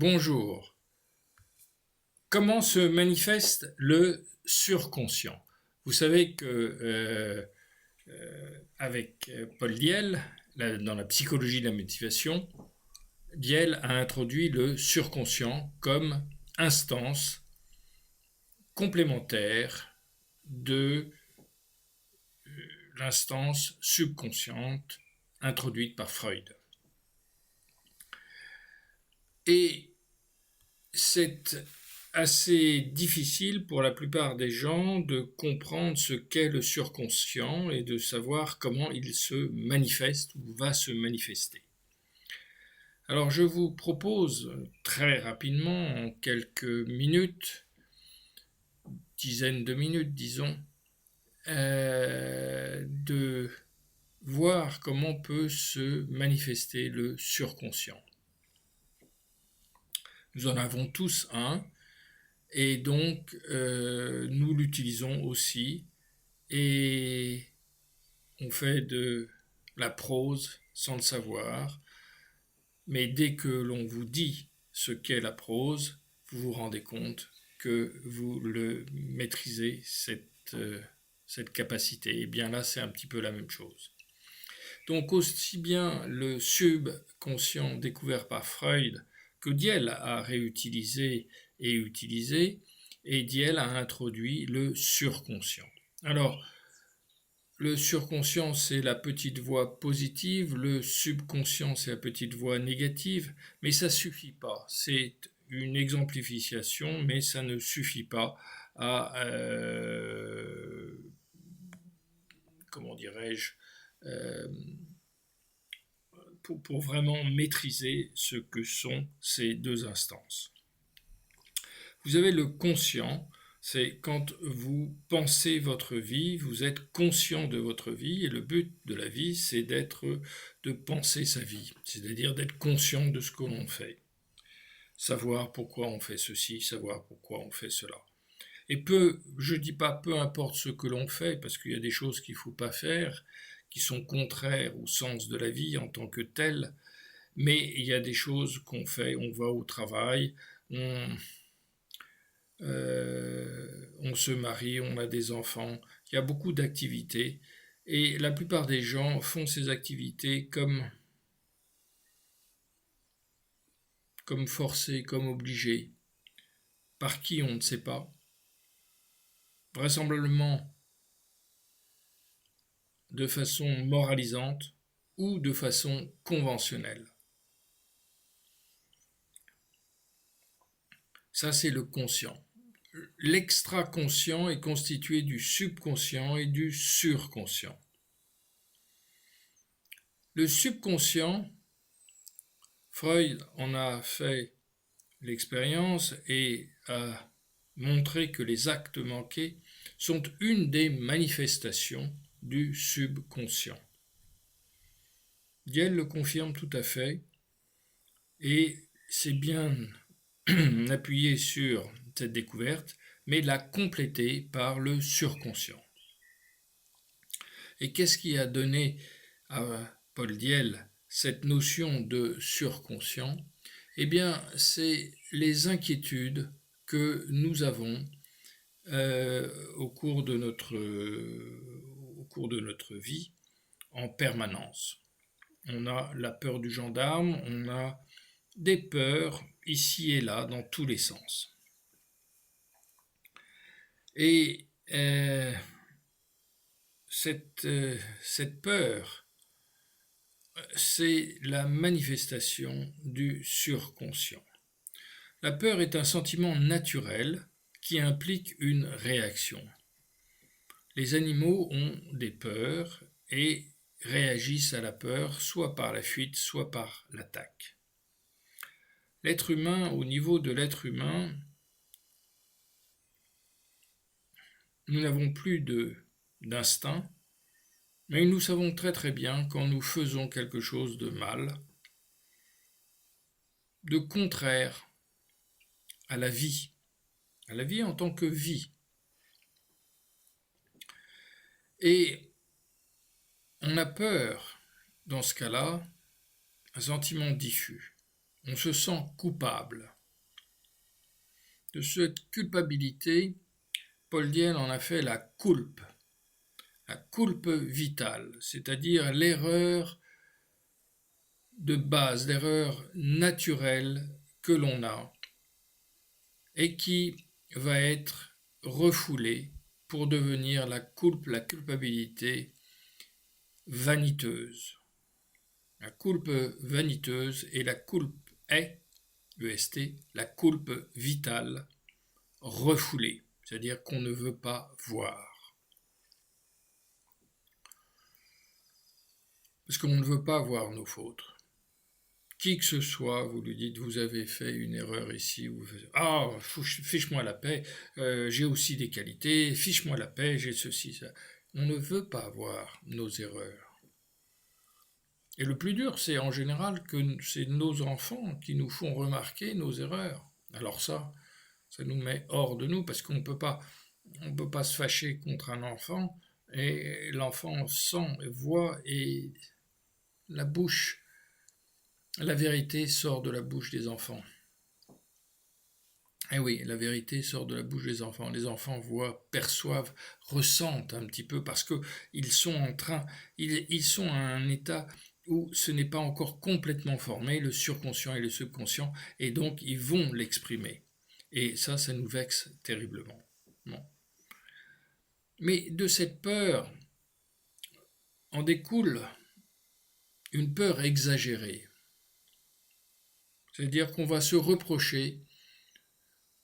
Bonjour. Comment se manifeste le surconscient? Vous savez que avec Paul Diel, dans la psychologie de la motivation, Diel a introduit le surconscient comme instance complémentaire de l'instance subconsciente introduite par Freud. Et c'est assez difficile pour la plupart des gens de comprendre ce qu'est le surconscient et de savoir comment il se manifeste ou va se manifester. Alors je vous propose très rapidement, en quelques minutes, dizaines de minutes disons, de voir comment peut se manifester le surconscient. Nous en avons tous un, et donc nous l'utilisons aussi, et on fait de la prose sans le savoir, mais dès que l'on vous dit ce qu'est la prose, vous vous rendez compte que vous le maîtrisez, cette capacité. Et bien là, c'est un petit peu la même chose. Donc aussi bien le subconscient découvert par Freud que Diel a réutilisé et utilisé, et Diel a introduit le surconscient. Alors, le surconscient, c'est la petite voix positive, le subconscient, c'est la petite voix négative, mais ça ne suffit pas. C'est une exemplification, mais ça ne suffit pas à, comment dirais-je, pour vraiment maîtriser ce que sont ces deux instances. Vous avez le conscient, c'est quand vous pensez votre vie, vous êtes conscient de votre vie, et le but de la vie, c'est de penser sa vie, c'est-à-dire d'être conscient de ce que l'on fait. Savoir pourquoi on fait ceci, savoir pourquoi on fait cela. Et je dis pas peu importe ce que l'on fait, parce qu'il y a des choses qu'il ne faut pas faire, qui sont contraires au sens de la vie en tant que telle, mais il y a des choses qu'on fait, on va au travail, on se marie, on a des enfants, il y a beaucoup d'activités, et la plupart des gens font ces activités comme forcés, comme obligés. Par qui, on ne sait pas. Vraisemblablement de façon moralisante ou de façon conventionnelle. Ça, c'est le conscient. L'extra-conscient est constitué du subconscient et du surconscient. Le subconscient, Freud en a fait l'expérience et a montré que les actes manqués sont une des manifestations du subconscient. Diel le confirme tout à fait, et c'est bien appuyé sur cette découverte, mais l'a complétée par le surconscient. Et qu'est-ce qui a donné à Paul Diel cette notion de surconscient? Eh bien, c'est les inquiétudes que nous avons au cours de notre vie en permanence. On a la peur du gendarme, on a des peurs ici et là dans tous les sens. Et cette peur, c'est la manifestation du surconscient. La peur est un sentiment naturel qui implique une réaction. Les animaux ont des peurs et réagissent à la peur soit par la fuite, soit par l'attaque. L'être humain, au niveau de l'être humain, nous n'avons plus d'instinct, mais nous savons très très bien quand nous faisons quelque chose de mal, de contraire à la vie en tant que vie. Et on a peur, dans ce cas-là, un sentiment diffus. on se sent coupable. De cette culpabilité, Paul Diel en a fait la culpe vitale, c'est-à-dire l'erreur de base, l'erreur naturelle que l'on a et qui va être refoulée pour devenir la culpabilité vaniteuse. La culpe vaniteuse et la culpe est, EST, la culpe vitale refoulée, c'est-à-dire qu'on ne veut pas voir. Parce qu'on ne veut pas voir nos fautes. Qui que ce soit, vous lui dites, vous avez fait une erreur ici, vous faites, ah, fiche-moi la paix, j'ai aussi des qualités, fiche-moi la paix, j'ai ceci, ça. On ne veut pas voir nos erreurs. Et le plus dur, c'est en général que c'est nos enfants qui nous font remarquer nos erreurs. Alors ça nous met hors de nous, parce qu'on ne peut pas se fâcher contre un enfant, et l'enfant sent, voit, et la vérité sort de la bouche des enfants. Eh oui, la vérité sort de la bouche des enfants. Les enfants voient, perçoivent, ressentent un petit peu parce qu'ils sont ils sont à un état où ce n'est pas encore complètement formé, le surconscient et le subconscient, et donc ils vont l'exprimer. Et ça nous vexe terriblement. Bon. Mais de cette peur en découle une peur exagérée. C'est-à-dire qu'on va se reprocher,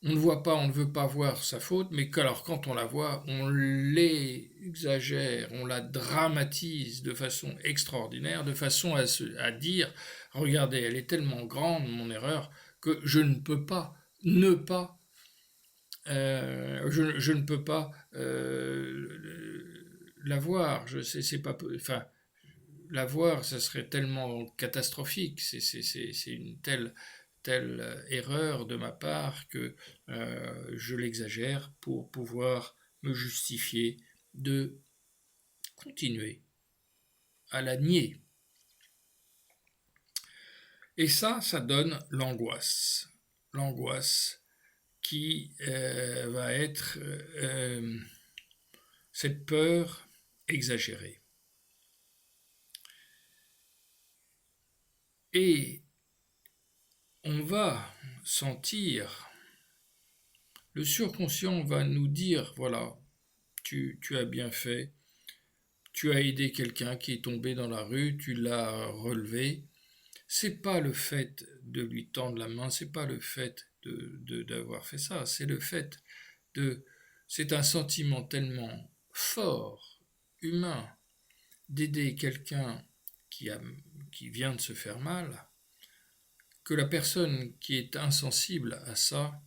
on ne voit pas, on ne veut pas voir sa faute, mais alors quand on la voit, on l'exagère, on la dramatise de façon extraordinaire, de façon à dire, regardez, elle est tellement grande, mon erreur, que je ne peux pas ne pas, je ne peux pas la voir, c'est pas, enfin, la voir, ça serait tellement catastrophique, c'est une telle erreur de ma part que je l'exagère pour pouvoir me justifier de continuer à la nier. Et ça donne l'angoisse. L'angoisse qui va être cette peur exagérée. Et on va sentir, le surconscient va nous dire, voilà, tu as bien fait, tu as aidé quelqu'un qui est tombé dans la rue, tu l'as relevé. C'est pas le fait de lui tendre la main, c'est pas le fait d'avoir fait ça, c'est le fait c'est un sentiment tellement fort, humain, d'aider quelqu'un qui vient de se faire mal, que la personne qui est insensible à ça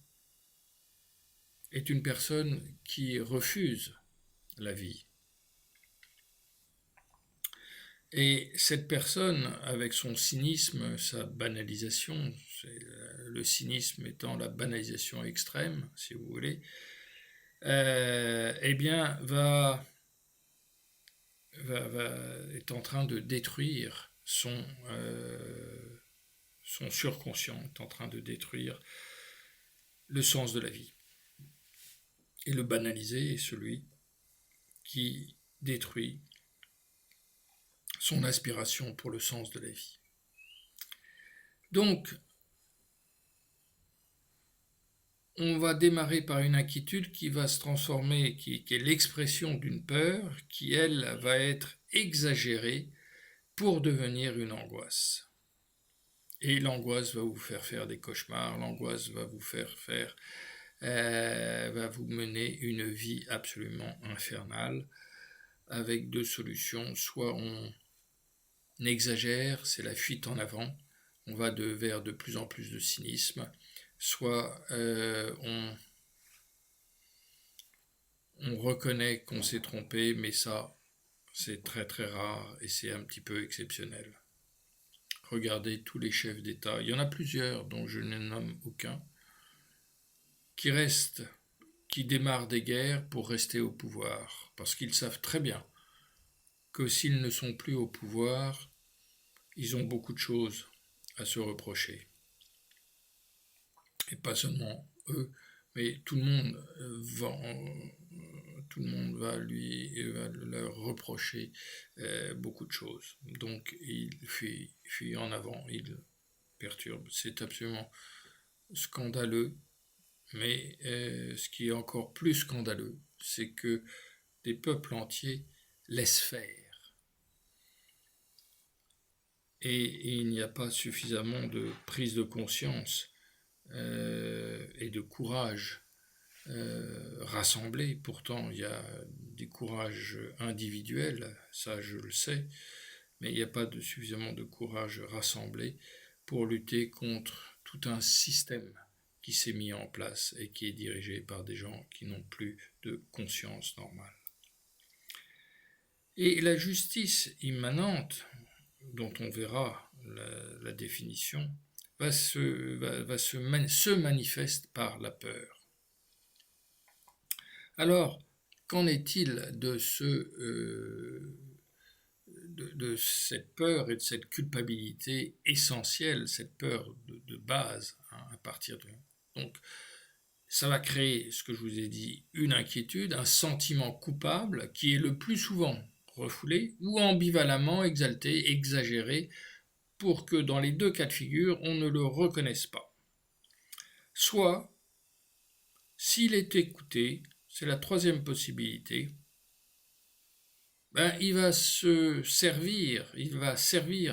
est une personne qui refuse la vie. Et cette personne, avec son cynisme, sa banalisation, le cynisme étant la banalisation extrême, si vous voulez, eh bien, est en train de détruire son surconscient, est en train de détruire le sens de la vie. Et le banalisé est celui qui détruit son aspiration pour le sens de la vie. Donc, on va démarrer par une inquiétude qui va se transformer, qui est l'expression d'une peur, qui, elle, va être exagérée pour devenir une angoisse. Et l'angoisse va vous faire des cauchemars, l'angoisse va vous va vous mener une vie absolument infernale, avec deux solutions. Soit on exagère, c'est la fuite en avant, on va vers de plus en plus de cynisme, soit on reconnaît qu'on s'est trompé, mais ça, c'est très très rare et c'est un petit peu exceptionnel. Regardez tous les chefs d'État, il y en a plusieurs dont je ne nomme aucun, qui démarrent des guerres pour rester au pouvoir, parce qu'ils savent très bien que s'ils ne sont plus au pouvoir, ils ont beaucoup de choses à se reprocher. et pas seulement eux, mais tout le monde tout le monde va leur reprocher beaucoup de choses. Donc il fuit en avant, il perturbe. C'est absolument scandaleux, mais ce qui est encore plus scandaleux, c'est que des peuples entiers laissent faire. Et il n'y a pas suffisamment de prise de conscience et de courage rassemblés. Pourtant, il y a des courages individuels, ça je le sais, mais il n'y a pas suffisamment de courage rassemblé pour lutter contre tout un système qui s'est mis en place et qui est dirigé par des gens qui n'ont plus de conscience normale. Et la justice immanente, dont on verra la définition, se manifeste par la peur. Alors, qu'en est-il de cette peur et de cette culpabilité essentielle, cette peur de base, hein, à partir de... Donc, ça va créer, ce que je vous ai dit, une inquiétude, un sentiment coupable qui est le plus souvent refoulé ou ambivalemment exalté, exagéré, pour que dans les deux cas de figure, on ne le reconnaisse pas. Soit, s'il est écouté, c'est la troisième possibilité, il va servir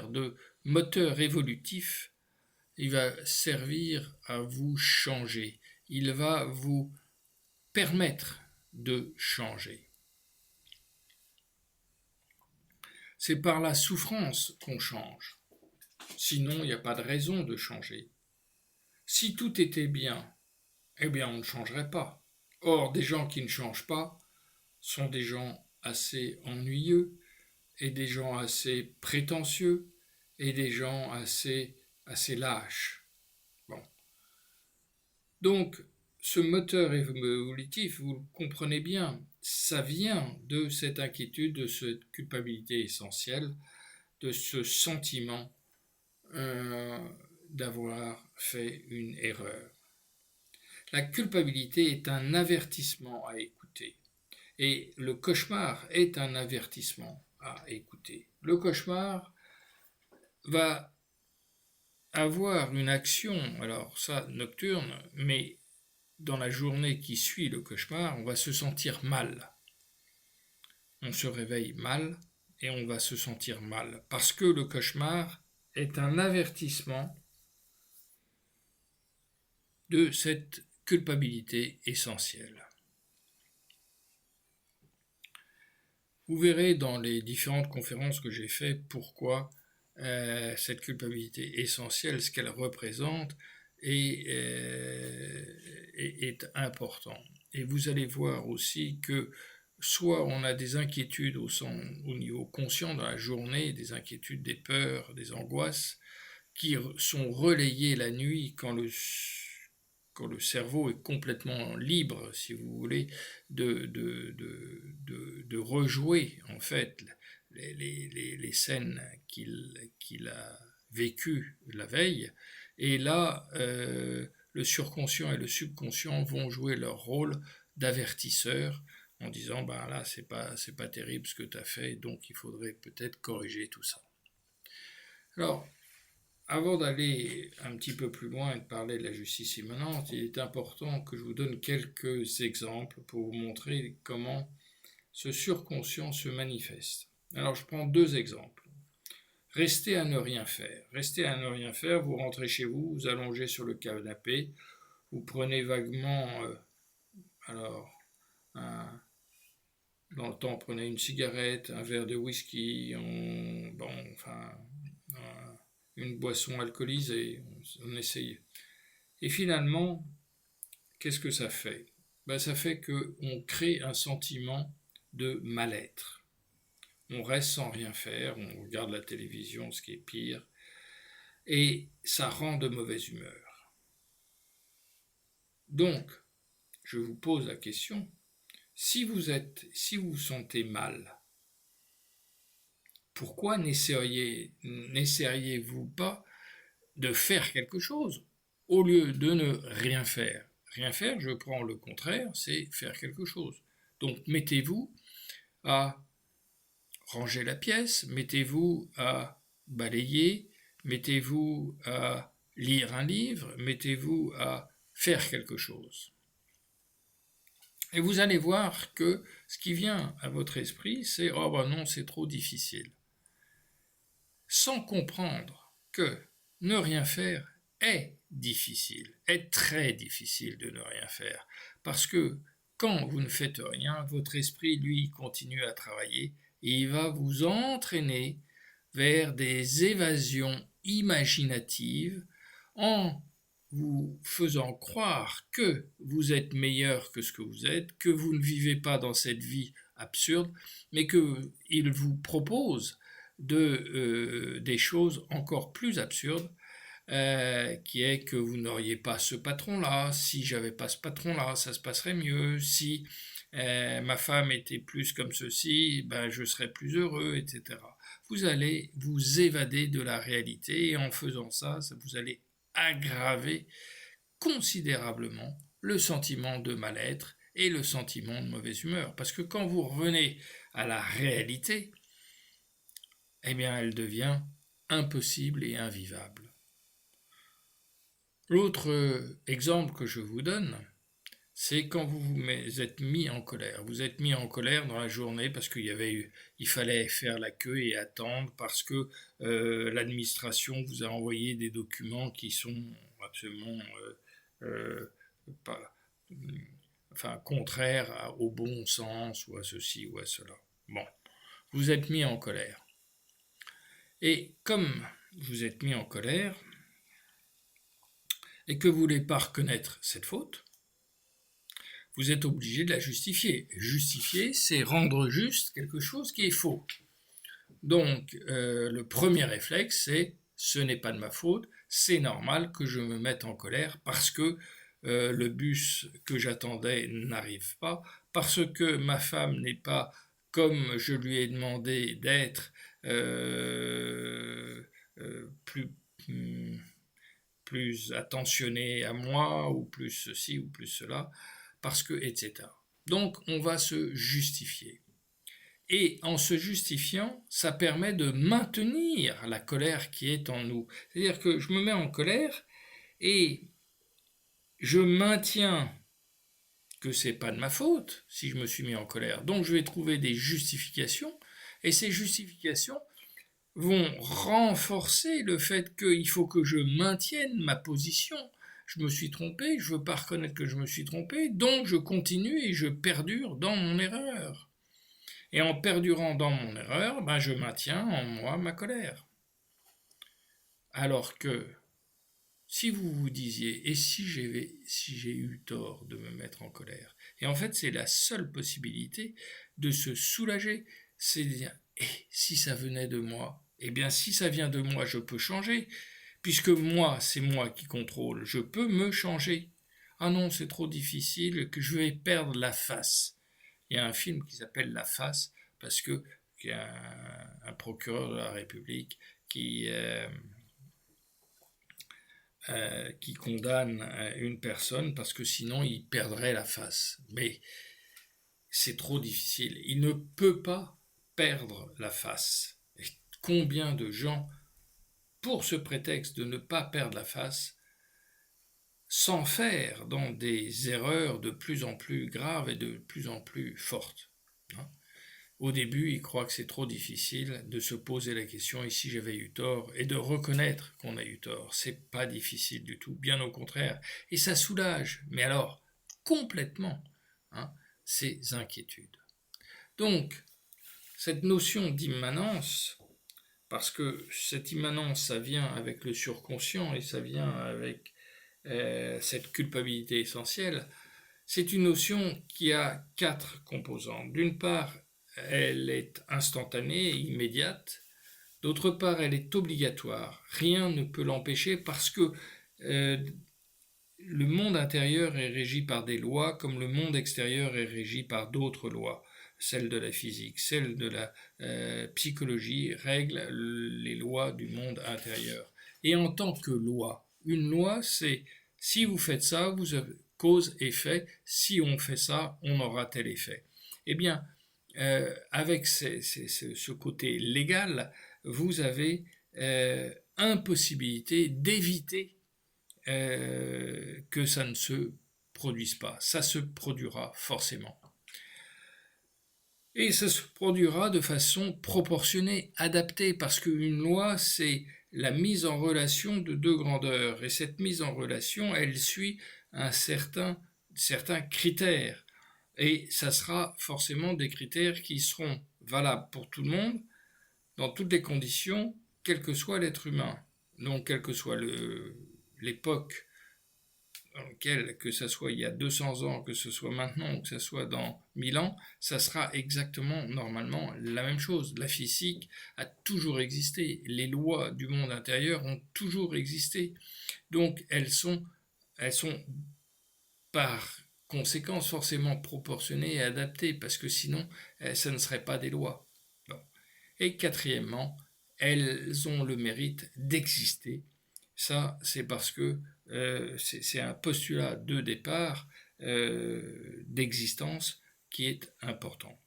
de moteur évolutif, il va servir à vous changer, il va vous permettre de changer. C'est par la souffrance qu'on change, sinon il n'y a pas de raison de changer. Si tout était bien, eh bien on ne changerait pas. Or, des gens qui ne changent pas sont des gens assez ennuyeux, et des gens assez prétentieux, et des gens assez lâches. Bon. Donc, ce moteur évolutif, vous le comprenez bien, ça vient de cette inquiétude, de cette culpabilité essentielle, de ce sentiment d'avoir fait une erreur. La culpabilité est un avertissement à écouter. Et le cauchemar est un avertissement à écouter. Le cauchemar va avoir une action, alors ça, nocturne, mais dans la journée qui suit le cauchemar, on va se sentir mal. On se réveille mal et on va se sentir mal. Parce que le cauchemar est un avertissement de cette culpabilité essentielle. Vous verrez dans les différentes conférences que j'ai faites pourquoi cette culpabilité essentielle, ce qu'elle représente, est important. Et vous allez voir aussi que soit on a des inquiétudes au niveau conscient dans la journée, des inquiétudes, des peurs, des angoisses, qui sont relayées la nuit quand le cerveau est complètement libre, si vous voulez, de rejouer en fait les scènes qu'il a vécues la veille. Et là, le surconscient et le subconscient vont jouer leur rôle d'avertisseurs en disant là c'est pas terrible ce que tu as fait, donc il faudrait peut-être corriger tout ça. Alors, avant d'aller un petit peu plus loin et de parler de la justice immanente, il est important que je vous donne quelques exemples pour vous montrer comment ce surconscient se manifeste. Alors je prends deux exemples. Restez à ne rien faire. Restez à ne rien faire, vous rentrez chez vous, vous allongez sur le canapé, vous prenez vaguement, dans le temps, prenez une cigarette, un verre de whisky, une boisson alcoolisée, on essaye. Et finalement, qu'est-ce que ça fait ? Ça fait qu'on crée un sentiment de mal-être. On reste sans rien faire, on regarde la télévision, ce qui est pire, et ça rend de mauvaise humeur. Donc, je vous pose la question, si vous vous sentez mal, pourquoi n'essayeriez-vous pas de faire quelque chose ? au lieu de ne rien faire. Rien faire, je prends le contraire, c'est faire quelque chose. Donc mettez-vous à ranger la pièce, mettez-vous à balayer, mettez-vous à lire un livre, mettez-vous à faire quelque chose. Et vous allez voir que ce qui vient à votre esprit, c'est oh ben non, c'est trop difficile. Sans comprendre que ne rien faire est difficile, est très difficile de ne rien faire. Parce que quand vous ne faites rien, votre esprit, lui, continue à travailler et il va vous entraîner vers des évasions imaginatives en vous faisant croire que vous êtes meilleur que ce que vous êtes, que vous ne vivez pas dans cette vie absurde, mais qu'il vous propose des choses encore plus absurdes, qui est que vous n'auriez pas ce patron-là, si j'avais pas ce patron-là, ça se passerait mieux, si ma femme était plus comme ceci, ben je serais plus heureux, etc. Vous allez vous évader de la réalité et en faisant ça, vous allez aggraver considérablement le sentiment de mal-être et le sentiment de mauvaise humeur. Parce que quand vous revenez à la réalité, eh bien elle devient impossible et invivable. L'autre exemple que je vous donne, c'est quand vous vous êtes mis en colère. Vous êtes mis en colère dans la journée parce il fallait faire la queue et attendre parce que l'administration vous a envoyé des documents qui sont absolument pas, enfin, contraires au bon sens ou à ceci ou à cela. Bon, vous êtes mis en colère. Et comme vous êtes mis en colère et que vous ne voulez pas reconnaître cette faute, vous êtes obligé de la justifier. Justifier, c'est rendre juste quelque chose qui est faux. Donc, le premier réflexe, c'est ce n'est pas de ma faute, c'est normal que je me mette en colère parce que le bus que j'attendais n'arrive pas, parce que ma femme n'est pas comme je lui ai demandé d'être plus attentionnée à moi, ou plus ceci, ou plus cela, parce que, etc. Donc, on va se justifier. Et en se justifiant, ça permet de maintenir la colère qui est en nous. C'est-à-dire que je me mets en colère et je maintiens que c'est pas de ma faute si je me suis mis en colère. Donc je vais trouver des justifications et ces justifications vont renforcer le fait qu'il faut que je maintienne ma position. Je me suis trompé, je veux pas reconnaître que je me suis trompé, donc je continue et je perdure dans mon erreur. Et en perdurant dans mon erreur, ben je maintiens en moi ma colère. Alors que si vous vous disiez, et si j'ai eu tort de me mettre en colère, et en fait c'est la seule possibilité de se soulager, c'est de dire, si ça venait de moi, eh bien si ça vient de moi, je peux changer, puisque moi, c'est moi qui contrôle, je peux me changer. Ah non, c'est trop difficile, que je vais perdre la face. Il y a un film qui s'appelle La Face, parce que il y a un procureur de la République qui condamne une personne parce que sinon il perdrait la face. Mais c'est trop difficile. Il ne peut pas perdre la face. Et combien de gens, pour ce prétexte de ne pas perdre la face, s'enferment dans des erreurs de plus en plus graves et de plus en plus fortes. Au début, ils croient que c'est trop difficile de se poser la question, et si j'avais eu tort, et de reconnaître qu'on a eu tort. C'est pas difficile du tout, bien au contraire. Et ça soulage, mais alors, complètement, ces inquiétudes. Donc, cette notion d'immanence, parce que cette immanence, ça vient avec le surconscient, et ça vient avec cette culpabilité essentielle, c'est une notion qui a 4 composantes. D'une part, elle est instantanée et immédiate. D'autre part, elle est obligatoire. Rien ne peut l'empêcher parce que le monde intérieur est régi par des lois comme le monde extérieur est régi par d'autres lois. Celles de la physique, celles de la psychologie règlent les lois du monde intérieur. Et en tant que loi, une loi, c'est Si vous faites ça, vous avez cause-effet. Si on fait ça, on aura tel effet. Eh bien, avec ce côté légal, vous avez impossibilité d'éviter que ça ne se produise pas. Ça se produira forcément. Et ça se produira de façon proportionnée, adaptée, parce qu'une loi, c'est la mise en relation de deux grandeurs. Et cette mise en relation, elle suit certains critères. Et ça sera forcément des critères qui seront valables pour tout le monde, dans toutes les conditions, quel que soit l'être humain. Donc, quelle que soit l'époque dans lequel, que ce soit il y a 200 ans, que ce soit maintenant ou que ce soit dans 1000 ans, ça sera exactement normalement la même chose. La physique a toujours existé, les lois du monde intérieur ont toujours existé. Donc elles sont par conséquence forcément proportionnées et adaptées, parce que sinon ça ne serait pas des lois. Bon. Et quatrièmement, elles ont le mérite d'exister. Ça, c'est parce que c'est un postulat de départ d'existence qui est important.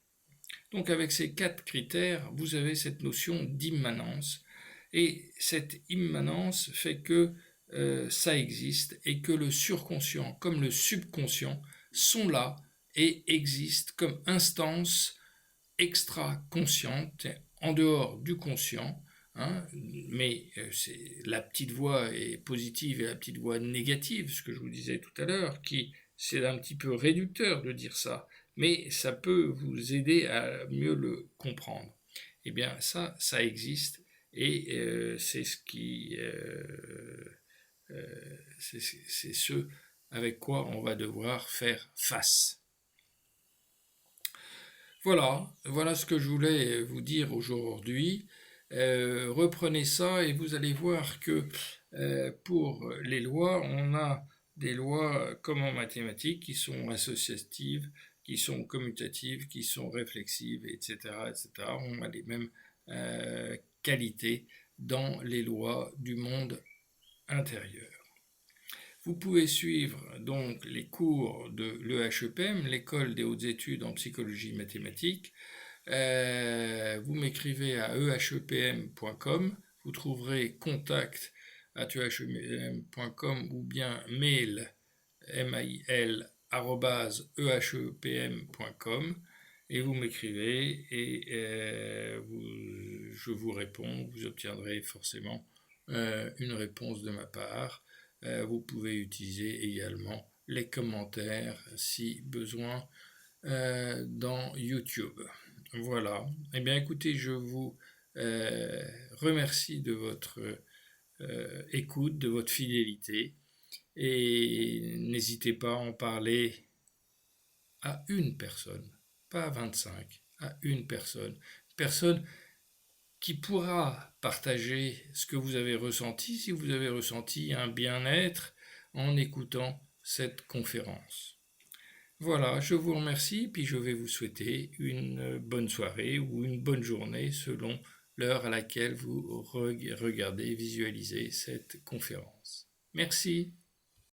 Donc avec ces 4 critères, vous avez cette notion d'immanence. Et cette immanence fait que ça existe et que le surconscient comme le subconscient sont là et existent comme instances extra-conscientes, en dehors du conscient. Hein, mais la petite voix est positive et la petite voix négative, ce que je vous disais tout à l'heure, qui c'est un petit peu réducteur de dire ça, mais ça peut vous aider à mieux le comprendre. Eh bien ça existe et c'est ce avec quoi on va devoir faire face. Voilà ce que je voulais vous dire aujourd'hui. Reprenez ça et vous allez voir que pour les lois, on a des lois comme en mathématiques qui sont associatives, qui sont commutatives, qui sont réflexives, etc., etc. On a les mêmes qualités dans les lois du monde intérieur. Vous pouvez suivre donc les cours de l'EHEPM, l'École des hautes études en psychologie mathématique. Vous m'écrivez à ehepm.com, vous trouverez contact à ehepm.com ou bien mail mail@ehepm.com et vous m'écrivez et je vous réponds, vous obtiendrez forcément une réponse de ma part. Vous pouvez utiliser également les commentaires si besoin dans YouTube. Voilà. Eh bien, écoutez, je vous remercie de votre écoute, de votre fidélité. Et n'hésitez pas à en parler à une personne, pas à 25, à une personne qui pourra partager ce que vous avez ressenti, si vous avez ressenti un bien-être en écoutant cette conférence. Voilà, je vous remercie, puis je vais vous souhaiter une bonne soirée ou une bonne journée selon l'heure à laquelle vous regardez, visualisez cette conférence. Merci.